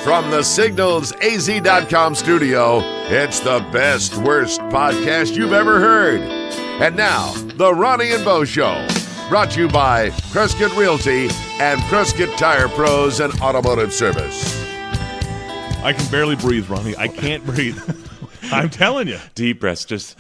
From the signalsaz.com studio, it's the best, worst podcast you've ever heard. And now, The Ronnie and Bo Show, brought to you by Prescott Realty and Prescott Tire Pros and Automotive Service. I can barely breathe, Ronnie. I can't breathe. I'm telling you. Deep breaths, just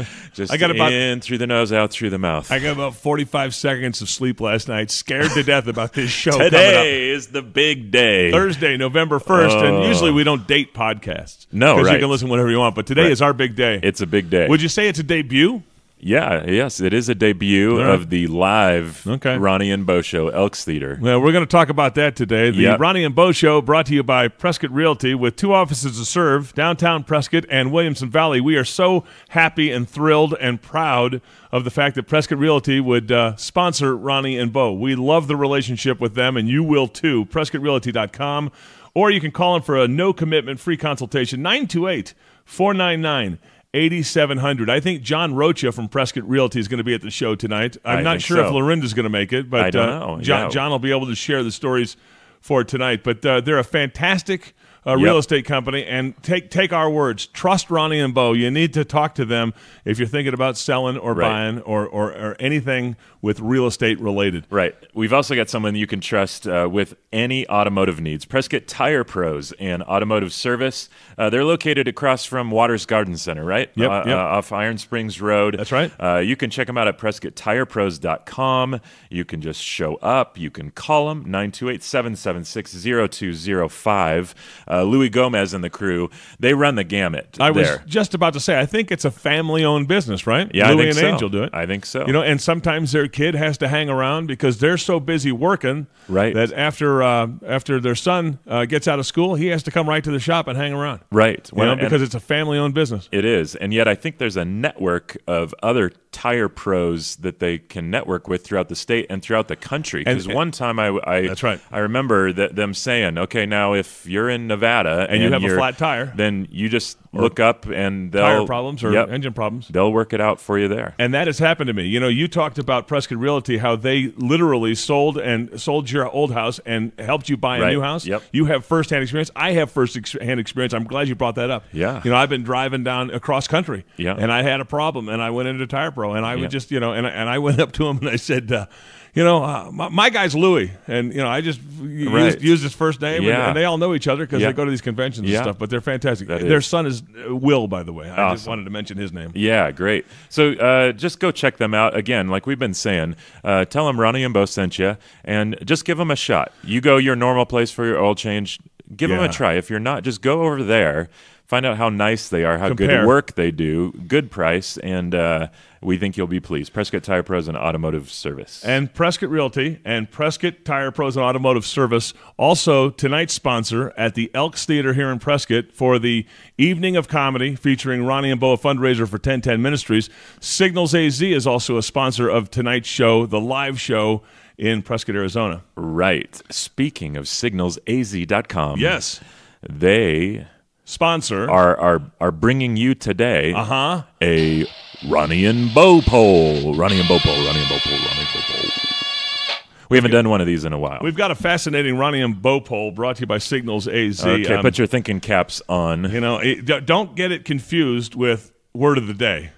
I got in through the nose, out through the mouth. I got about 45 seconds of sleep last night, scared to death about this show Today coming up. is the big day. Thursday, November 1st, and usually we don't date podcasts. No, because right. you can listen whenever you want, but today is our big day. It's a big day. Would you say it's a debut? Yes, it is a debut of the live Ronnie and Bo Show, Elks Theater. Well, we're going to talk about that today. The Ronnie and Bo Show brought to you by Prescott Realty with 2 offices to serve, downtown Prescott and Williamson Valley. We are so happy and thrilled and proud of the fact that Prescott Realty would sponsor Ronnie and Bo. We love the relationship with them, and you will too. PrescottRealty.com, or you can call them for a no-commitment free consultation, 928-499-8700. I think John Rocha from Prescott Realty is going to be at the show tonight. I'm not sure if Lorinda's going to make it, but I don't know. John will be able to share the stories for tonight. But they're a fantastic real estate company, and take our words. Trust Ronnie and Bo. You need to talk to them if you're thinking about selling or buying or anything with real estate related. Right. We've also got someone you can trust with any automotive needs. Prescott Tire Pros and Automotive Service. They're located across from Waters Garden Center, right? Yep. Off Iron Springs Road. That's right. You can check them out at PrescottTirePros.com. You can just show up. You can call them, 928-776-0205. Louis Gomez and the crew, they run the gamut. I was just about to say, I think it's a family-owned business, right? Yeah, Louis I think and so. Angel do it. I think so. You know, and sometimes their kid has to hang around because they're so busy working that after their son gets out of school, he has to come right to the shop and hang around. Right. Because it's a family-owned business. It is. And yet I think there's a network of other tire pros that they can network with throughout the state and throughout the country. Because one time that's right. I remember them saying, okay, now if you're in Nevada and you have a flat tire, then you just look up and they'll tire problems or engine problems. They'll work it out for you there. And that has happened to me. You know, you talked about Prescott Realty, how they literally sold your old house and helped you buy a new house. Yep. You have firsthand experience. I have firsthand experience. I'm glad you brought that up. Yeah. You know, I've been driving down across country, and I had a problem, and I went into Tire Pro, and I would just, and I went up to him and I said, my guy's Louis, and I just used his first name, and they all know each other because they go to these conventions and stuff. But they're fantastic. Their son is Will, by the way. I just wanted to mention his name. Yeah, great. So just go check them out. Again, like we've been saying, tell them Ronnie and Bo sent you, and just give them a shot. You go your normal place for your oil change. Give them a try. If you're not, just go over there. Find out how nice they are, how good work they do, good price, and we think you'll be pleased. Prescott Tire Pros and Automotive Service. And Prescott Realty and Prescott Tire Pros and Automotive Service, also tonight's sponsor at the Elks Theater here in Prescott for the Evening of Comedy featuring Ronnie and Bo, a fundraiser for 1010 Ministries. Signals AZ is also a sponsor of tonight's show, the live show in Prescott, Arizona. Right. Speaking of signalsaz.com. Yes. They sponsor are bringing you today a Ronnie and Bo poll. Ronnie and Bo poll. Ronnie and Bo poll. Ronnie and Bo poll. We haven't done one of these in a while. We've got a fascinating Ronnie and Bo poll brought to you by Signals AZ. Okay, put your thinking caps on. Don't get it confused with Word of the Day.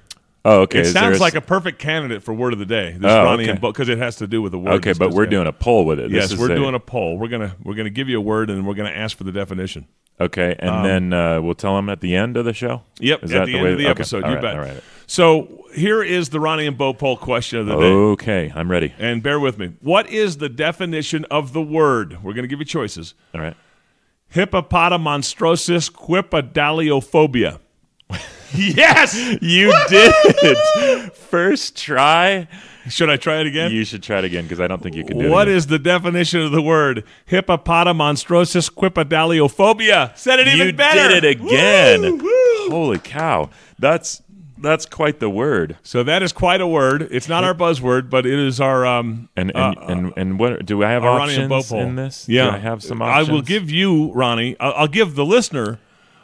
Oh, okay. It sounds like a perfect candidate for Word of the Day. This Ronnie and Bo, because it has to do with the word. Okay, but we're doing a poll with it. Yes, we're doing a poll. We're gonna give you a word, and we're gonna ask for the definition. Okay, and then we'll tell them at the end of the show? Yep, at the end of the episode, you bet. All right. So here is the Ronnie and Bo poll question of the day. Okay, I'm ready. And bear with me. What is the definition of the word? We're going to give you choices. All right. Hippopotamonstrosis quipedaliophobia. Yes! You did it! First try. Should I try it again? You should try it again because I don't think you can do it. What is the definition of the word hippopotamonstrosis quipedaliophobia? Said it even better. You did it again. Woo, woo. Holy cow. That's quite the word. So that is quite a word. It's not our buzzword, but it is our and what do I have options in this? Yeah, do I have some options? I will give you, Ronnie. I'll give the listener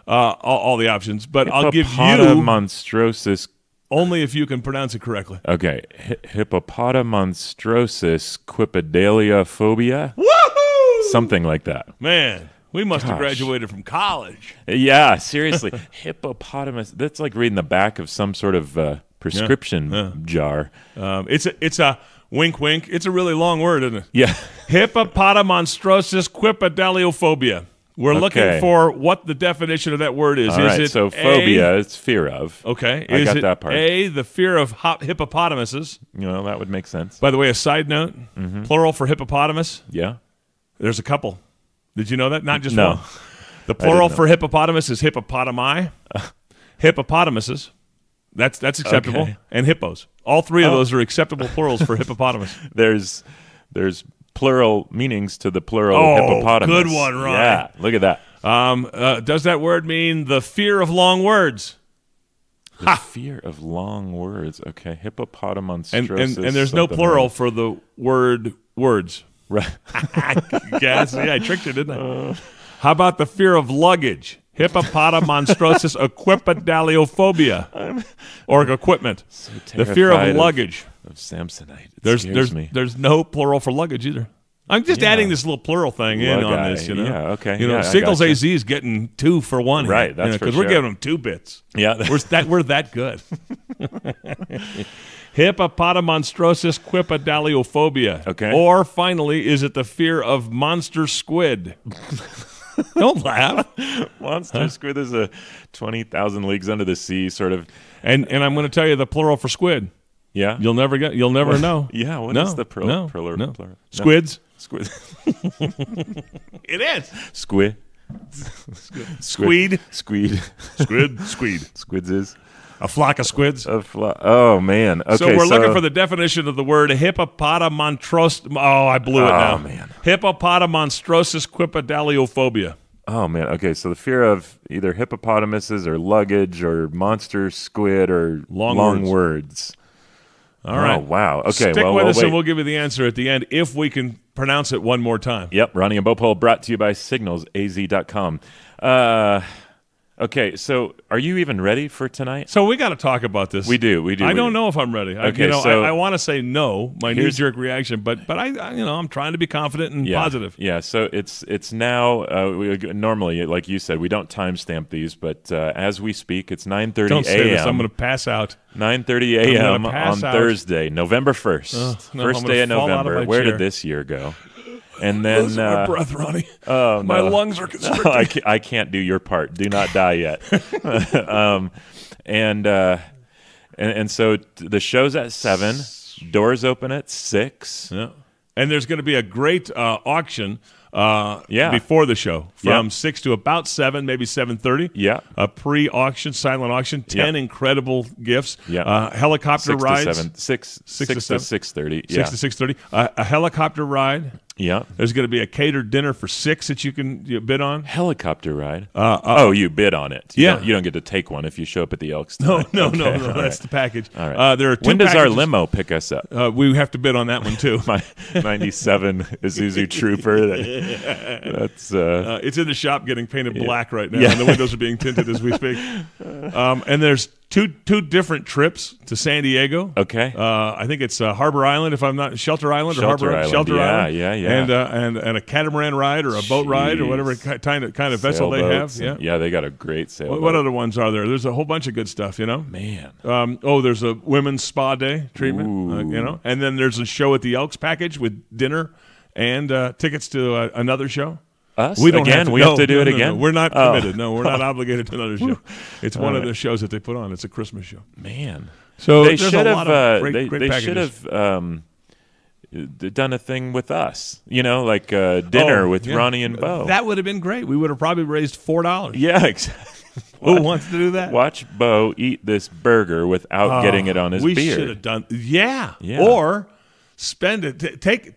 all the options, but I'll give you hippopotamonstrosis. Only if you can pronounce it correctly. Okay, hippopotamonstrosis quipedaliophobia. Woohoo! Something like that. Man, We must have graduated from college. Yeah, seriously. Hippopotamus. That's like reading the back of some sort of prescription jar. It's a wink, wink. It's a really long word, isn't it? Yeah. Hippopotamonstrosis quipedaliophobia. We're looking for what the definition of that word is. All right, it so phobia is fear of. Okay. I got that part. A, the fear of hippopotamuses? That would make sense. By the way, a side note, plural for hippopotamus? Yeah. There's a couple. Did you know that? Not just No. one. The plural for hippopotamus is hippopotami. Hippopotamuses. That's acceptable. Okay. And hippos. All three of those are acceptable plurals for hippopotamus. There's plural meanings to the plural hippopotamus. Good one, Ron. Yeah, look at that. Does that word mean the fear of long words? The fear of long words. Okay, hippopotamonstrosis. And there's no plural for the word words. Right. Yes, yeah, I tricked you, didn't I? How about the fear of luggage? Hippopotamonstrosis equipedaliophobia, or equipment. So the fear of luggage. Of Samsonite. It scares me. There's no plural for luggage either. I'm just adding this little plural thing in on this, Yeah, okay. Sickles AZ is getting 2 for 1 here. Right, that's for because sure. we're giving them 2 bits. Yeah. We're that good. Hippopotamonstrosis quipedaliophobia. Okay. Or finally, is it the fear of monster squid? Don't laugh. Monster squid is a 20,000 leagues under the sea sort of. And I'm going to tell you the plural for squid. Yeah. You'll never know. Yeah, what is the plural? No. Squids. Squid. It is. Squid. Squeed. Squid. Squid. Squids is. A flock of squids. Oh, man. Okay, so we're looking for the definition of the word hippopotamonstrosis. Oh, I blew it now. Oh, man. Hippopotamonstrosis quipedaliophobia. Oh, man. Okay, so the fear of either hippopotamuses or luggage or monster squid or long words. All right. Oh, wow. Okay, Stick with us and we'll give you the answer at the end if we can pronounce it one more time. Yep, Ronnie and Bopol brought to you by signalsaz.com. Okay, so are you even ready for tonight? So we got to talk about this. We do. I don't know if I'm ready. Okay, I want to say no, my knee-jerk reaction, but I'm trying to be confident and positive. Yeah. So it's now. Normally, like you said, we don't timestamp these, but as we speak, it's 9:30 a.m. Don't say this. I'm going to pass out. 9:30 a.m. on Thursday, November 1st, first day of November. Where did this year go? And then lose my breath, Ronnie. Oh, no. My lungs are constricted. I can't do your part. Do not die yet. And so the show's at 7. Doors open at 6. Yeah. And there's going to be a great auction before the show from 6 to about 7, maybe 7:30. Yeah. A pre-auction, silent auction, 10 incredible gifts. Yeah. Helicopter rides. 6 to 6:30. 6 to 6:30. A helicopter ride. Yeah. There's going to be a catered dinner for 6 that you can bid on. Helicopter ride? You bid on it. You don't get to take one if you show up at the Elks tonight. No. That's the package. All right. There are 2 when does packages. Our limo pick us up? We have to bid on that one, too. My 97 Isuzu Trooper. That's it's in the shop getting painted black right now, and the windows are being tinted as we speak. And there's two different trips to San Diego. Okay. I think it's Harbor Island, if I'm not Shelter Island or Shelter Harbor Island. Shelter Island. Yeah. And a catamaran ride or a boat ride or whatever kind of vessel they have. Yeah, they got a great sailboat. What other ones are there? There's a whole bunch of good stuff, Man. There's a women's spa day treatment, and then there's a show at the Elks package with dinner and tickets to another show. Us? We don't again? have to do it again? No. We're not committed. No, we're not obligated to another show. It's one of the shows that they put on. It's a Christmas show. Man. So they should have great they packages. should have done a thing with us, like dinner with Ronnie and Bo. That would have been great. We would have probably raised $4. Yeah, exactly. Who wants to do that? Watch Bo eat this burger without getting it on his beard. We should have done. Yeah. Or spend a day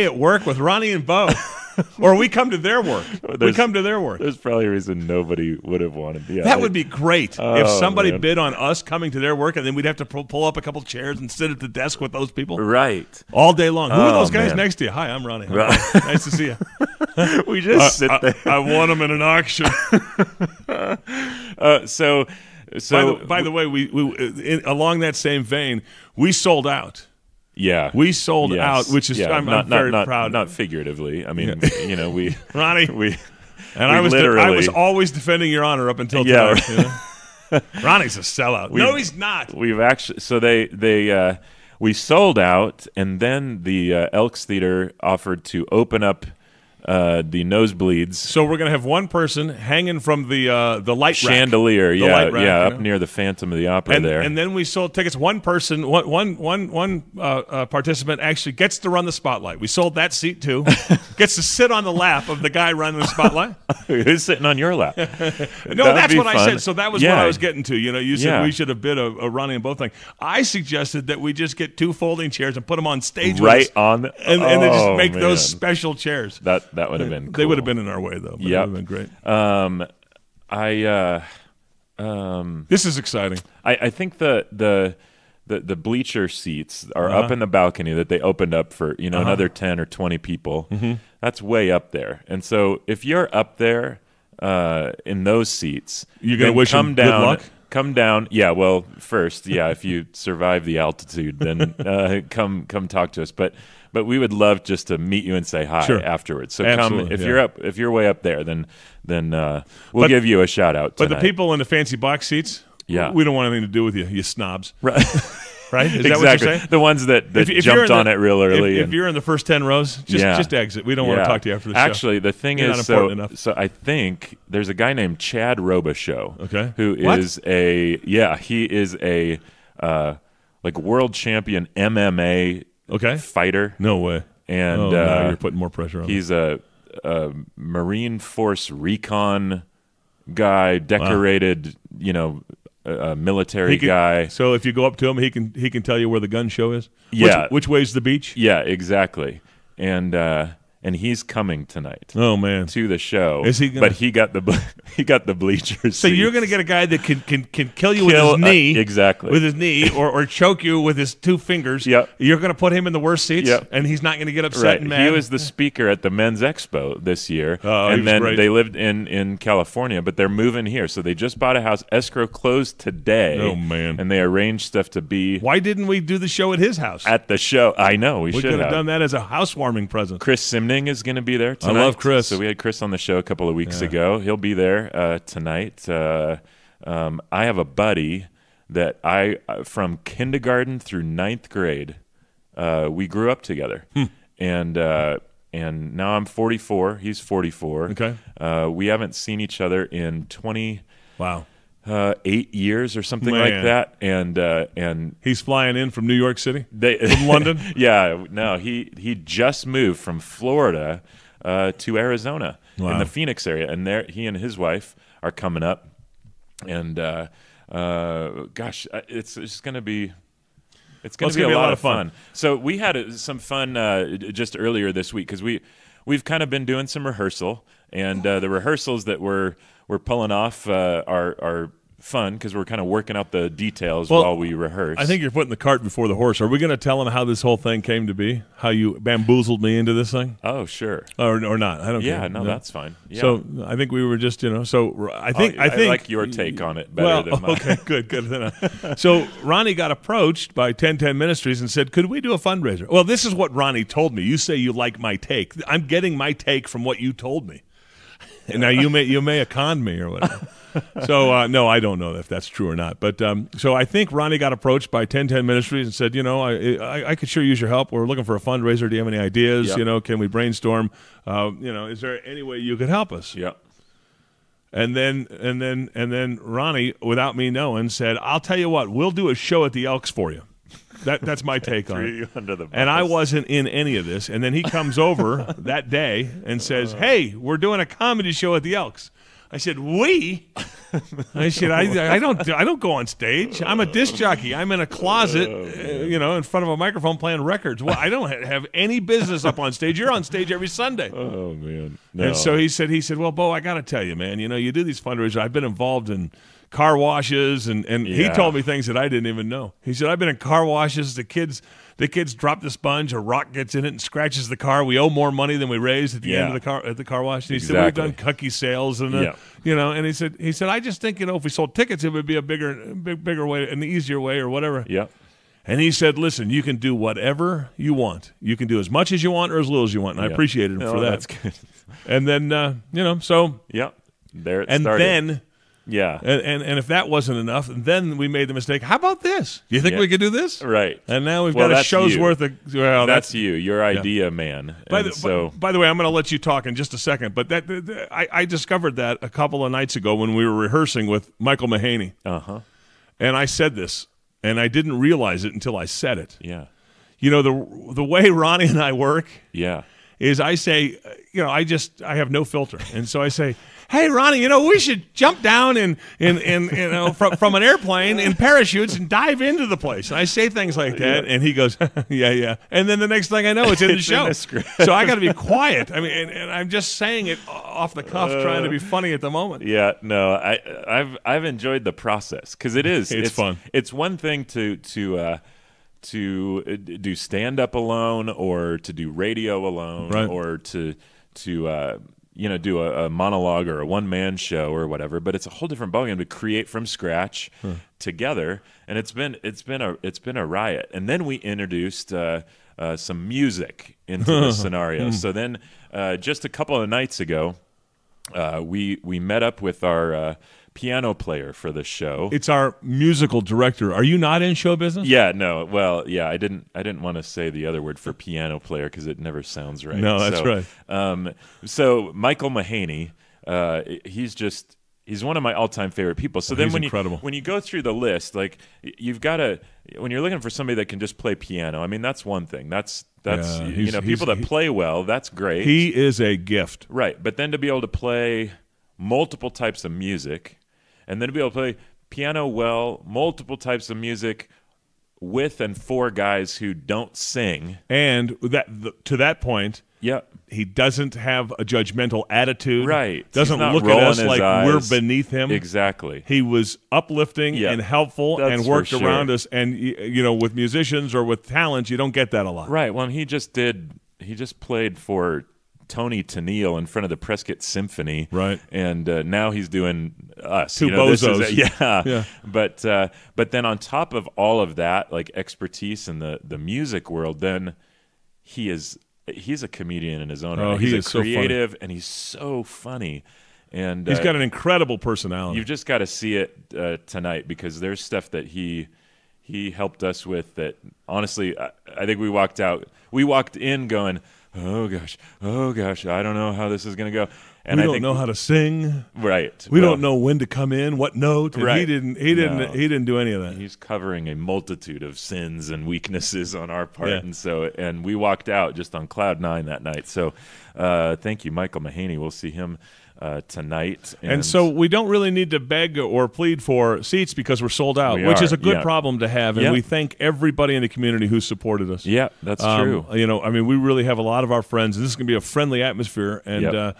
at work with Ronnie and Bo. Or we come to their work. There's probably a reason nobody would have wanted. Yeah, that would be great if somebody man. bid on us coming to their work, and then we'd have to pull up a couple chairs and sit at the desk with those people. Right. All day long. Who are those guys man. next to you? Hi, I'm Ronnie. Right. Nice to see you. We just sit there. I won them in an auction. So by the way, we along that same vein, we sold out. Yeah, we sold out, which is I'm very proud. Not figuratively. I mean, we Ronnie, and I was always defending your honor up until today. Ronnie's a sellout. No, he's not. We've actually we sold out, and then the Elks Theater offered to open up the nosebleeds. So we're going to have one person hanging from the light chandelier, rack. Light rack, up near the Phantom of the Opera there. And then we sold tickets. One person, one participant actually gets to run the spotlight. We sold that seat too. Gets to sit on the lap of the guy running the spotlight. Who's sitting on your lap? No, that's what I said. So that was what I was getting to. You said we should have bid a Ronnie and Bo thing. I suggested that we just get 2 folding chairs and put them on stage on, and then just make those special chairs. That would have been cool. They would have been in our way, though. But it would have been great. This is exciting. I think the bleacher seats are up in the balcony that they opened up for another 10 or 20 people. Mm-hmm. That's way up there. And so if you're up there in those seats, you're going to wish them good luck? Come down. Yeah, well, first, if you survive the altitude, then come talk to us. But we would love just to meet you and say hi afterwards. So absolutely, come if you're way up there, then we'll give you a shout out tonight. But the people in the fancy box seats, we don't want anything to do with you, you snobs. Right. Right? Is exactly. that what you're saying? The ones that jumped on it real early. If you're in the first 10 rows, just exit. We don't want to talk to you after the show. Actually, the thing is, so I think there's a guy named Chad Robichaux, who is he is a like world champion MMA fighter. No way. And now you're putting more pressure on him. He's a Marine Force recon guy, decorated, a military guy. So if you go up to him, he can tell you where the gun show is. Yeah, which way's the beach? Yeah, exactly. And he's coming tonight. Oh man, to the show. Is he? But he got the bleachers. So you're going to get a guy that can kill you with his knee, exactly, with his knee, or choke you with his 2 fingers. Yep. You're going to put him in the worst seats, and he's not going to get upset and mad. He was the speaker at the Men's Expo this year, and then they lived in California, but they're moving here, so they just bought a house. Escrow closed today. Oh man, and they arranged stuff to be. Why didn't we do the show at his house? At the show, I know we should have done that as a housewarming present. Chris Simning is going to be there tonight. I love Chris. So we had Chris on the show a couple of weeks ago. He'll be there tonight. I have a buddy that from kindergarten through 9th grade, we grew up together. And now I'm 44. He's 44. Okay. We haven't seen each other in 20. Wow. 8 years or something like that, and he's flying in from New York City, from London. Yeah, no, he just moved from Florida to Arizona in the Phoenix area, and there he and his wife are coming up, and gosh, it's just going to be. It's going to be a lot of fun. So we had some fun just earlier this week because we've kind of been doing some rehearsal, and the rehearsals that we're pulling off are fun because we're kind of working out the details while we rehearse. I think you're putting the cart before the horse. Are we going to tell them how this whole thing came to be? How you bamboozled me into this thing? Oh, sure. Or not? I don't care. Yeah, no, that's fine. Yeah. So I think we were just, So I think I like your take on it better than mine. Okay, good. So Ronnie got approached by 1010 Ministries and said, "Could we do a fundraiser?" Well, this is what Ronnie told me. You say you like my take. I'm getting my take from what you told me. And now you may have conned me or whatever. So, no, I don't know if that's true or not. But so I think Ronnie got approached by 1010 Ministries and said, I could sure use your help. We're looking for a fundraiser. Do you have any ideas? Yep. Can we brainstorm? Is there any way you could help us? Yeah. And then Ronnie, without me knowing, said, "I'll tell you what, we'll do a show at the Elks for you." That's my take on it. And I wasn't in any of this. And then he comes over that day and says, "Hey, we're doing a comedy show at the Elks." I said, "We?" I said, I don't go on stage. I'm a disc jockey. I'm in a closet, in front of a microphone playing records. Well, I don't have any business up on stage. You're on stage every Sunday. Oh man. No. And so he said, "Well, Bo, I got to tell you, man. You do these fundraisers. I've been involved in car washes, and he told me things that I didn't even know. He said, I've been in car washes. The kids drop the sponge, a rock gets in it and scratches the car. We owe more money than we raised at the end of the car wash. And he said, we've done cookie sales, and and he said, I just think if we sold tickets, it would be a bigger way, an easier way, or whatever. Yeah. And he said, listen, you can do whatever you want. You can do as much as you want or as little as you want. And I appreciated him for that. That's good. And then, so. Yeah. There it and started. Then. Yeah. And if that wasn't enough, then we made the mistake. How about this? You think we could do this? Right. And now we've got a show's worth of. Well, that's you. Your idea, man. By the way, I'm going to let you talk in just a second. But I discovered that a couple of nights ago when we were rehearsing with Michael Mahaney. Uh-huh. And I said this. And I didn't realize it until I said it. Yeah. You know, the way Ronnie and I work is I say, I have no filter. And so I say, hey, Ronnie, we should jump down from an airplane in parachutes and dive into the place. And I say things like that, and he goes, yeah. And then the next thing I know, it's in the show. So I got to be quiet. I mean, and I'm just saying it off the cuff, trying to be funny at the moment. Yeah, no, I've enjoyed the process because it's fun. It's one thing to do stand-up alone or to do radio alone or to do a monologue or a one-man show or whatever, but it's a whole different ballgame to create from scratch together, and it's been a riot. And then we introduced some music into the scenario. So then, just a couple of nights ago, we met up with our piano player for the show. It's our musical director. Are you not in show business? Yeah, no. Well, yeah, I didn't want to say the other word for piano player because it never sounds right. No, that's right. So Michael Mahaney, he's one of my all-time favorite people. So then when you go through the list, like you've got to, when you're looking for somebody that can just play piano, I mean, that's one thing. That's people that play well, that's great. He is a gift. Right. But then to be able to play multiple types of music, and then to be able to play piano well, multiple types of music with and for guys who don't sing. And to that point, he doesn't have a judgmental attitude. Right. Doesn't look at us like we're beneath him. Exactly. He was uplifting and helpful and worked around us. And, with musicians or with talents, you don't get that a lot. Right. Well, he just played for Tony Tennille in front of the Prescott Symphony, right? And now he's doing us. Two bozos. Yeah. But then on top of all of that, like expertise in the music world, then he's a comedian in his own right. He's a creative, so and he's so funny. And he's got an incredible personality. You've just got to see it tonight because there's stuff that he helped us with that, honestly, I think we walked in going, oh gosh, I don't know how this is going to go. And we don't know how to sing. Right. We don't know when to come in, what note. And right. He didn't do any of that. He's covering a multitude of sins and weaknesses on our part. Yeah. And we walked out just on cloud nine that night. So thank you, Michael Mahaney. We'll see him tonight. And so we don't really need to beg or plead for seats because we're sold out, which is a good problem to have. And we thank everybody in the community who supported us. Yeah, that's true. We really have a lot of our friends. This is going to be a friendly atmosphere. And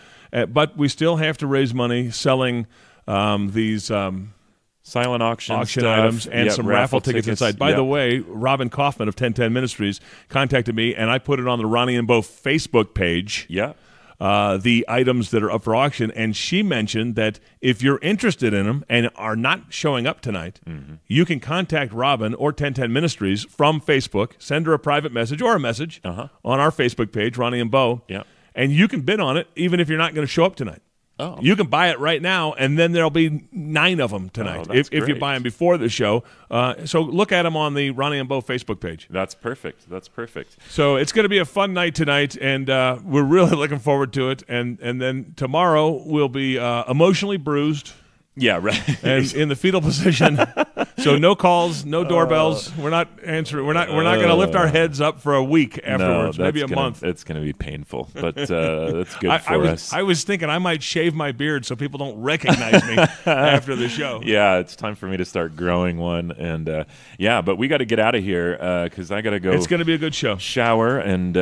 but we still have to raise money selling these silent auction items and some raffle tickets inside. By the way, Robin Kaufman of 1010 Ministries contacted me, and I put it on the Ronnie and Bo Facebook page. Yeah. The items that are up for auction, and she mentioned that if you're interested in them and are not showing up tonight, you can contact Robin or 1010 Ministries from Facebook, send her a private message or a message on our Facebook page, Ronnie and Bo, and you can bid on it even if you're not going to show up tonight. Oh. You can buy it right now, and then there'll be 9 of them tonight if you buy them before the show. So look at them on the Ronnie and Bo Facebook page. That's perfect. So it's going to be a fun night tonight, and we're really looking forward to it. And then tomorrow we'll be emotionally bruised. Yeah, right. And in the fetal position. So no calls, no doorbells. We're not answering. We're not going to lift our heads up for a week afterwards, maybe a month. It's going to be painful, but that's good for us. I was thinking I might shave my beard so people don't recognize me after the show. Yeah, it's time for me to start growing one, and but we got to get out of here because I got to go. It's going to be a good show. Shower and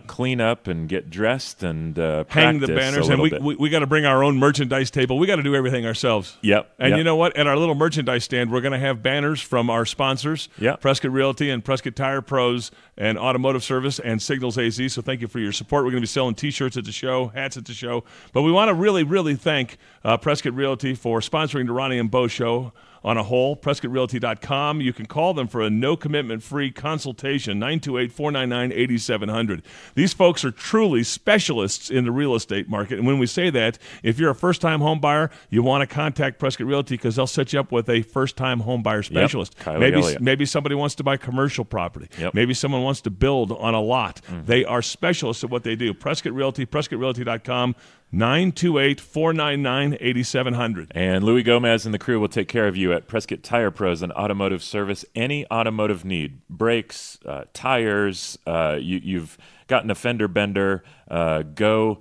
clean up and get dressed and hang the banners, and we got to bring our own merchandise table. We got to do everything ourselves. Yep. And you know what? At our little merchandise stand, we're going to have banners from our sponsors, Prescott Realty and Prescott Tire Pros and Automotive Service and Signals AZ. So thank you for your support. We're going to be selling T-shirts at the show, hats at the show. But we want to really, really thank Prescott Realty for sponsoring the Ronnie and Bo show on a whole, PrescottRealty.com. You can call them for a no-commitment free consultation, 928-499-8700. These folks are truly specialists in the real estate market. And when we say that, if you're a first-time home buyer, you want to contact Prescott Realty because they'll set you up with a first-time home buyer specialist. Maybe somebody wants to buy commercial property. Maybe someone wants to build on a lot. They are specialists at what they do. Prescott Realty, PrescottRealty.com, 928-499-8700. And Louis Gomez and the crew will take care of you at Prescott Tire Pros and Automotive Service. Any automotive need, brakes, tires, you've gotten a fender bender, go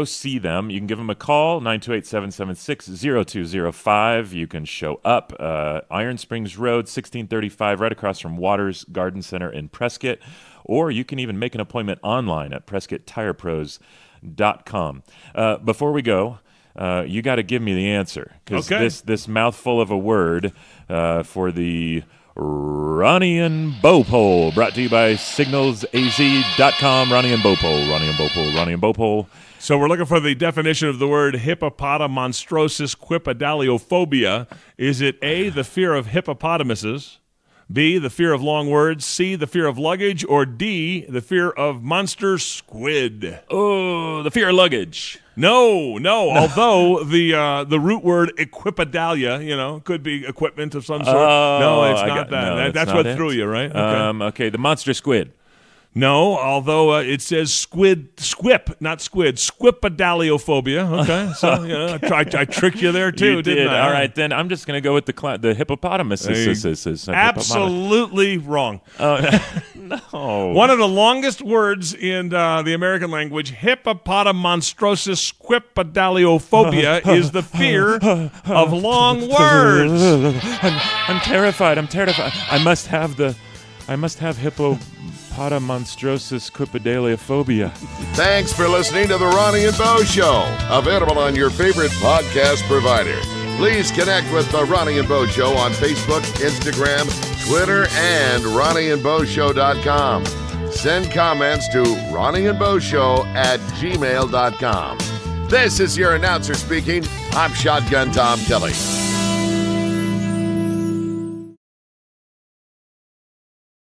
see them. You can give them a call, 928-776-0205. You can show up, Iron Springs Road, 1635, right across from Waters Garden Center in Prescott. Or you can even make an appointment online at PrescottTirePros.com. Before we go, you got to give me the answer, because this mouthful of a word for the Ronnie and Bo poll, brought to you by SignalsAZ.com. Ronnie and Bo poll, Ronnie and Bo poll, Ronnie and Bo poll. So we're looking for the definition of the word hippopotamonstrosis quipedaliophobia. Is it A, the fear of hippopotamuses, B, the fear of long words, C, the fear of luggage, or D, the fear of monster squid? Oh, the fear of luggage. No. Although the root word equipedalia, could be equipment of some sort. No, it's not that. No, that's what threw you, right? Okay, the monster squid. No, although it says squipedaliophobia. Okay, so I tricked you there too, didn't I? All right, then I'm just going to go with the hippopotamus. Absolutely wrong. No. One of the longest words in the American language, hippopotamonstrosis squipedaliophobia, is the fear of long words. I'm terrified. I must have hippopotamonstrosis quipedaliophobia. Thanks for listening to the Ronnie and Bo Show, available on your favorite podcast provider. Please connect with the Ronnie and Bo Show on Facebook, Instagram, Twitter, and RonnieandBoShow.com. Send comments to RonnieandBoShow@gmail.com. This is your announcer speaking. I'm Shotgun Tom Kelly.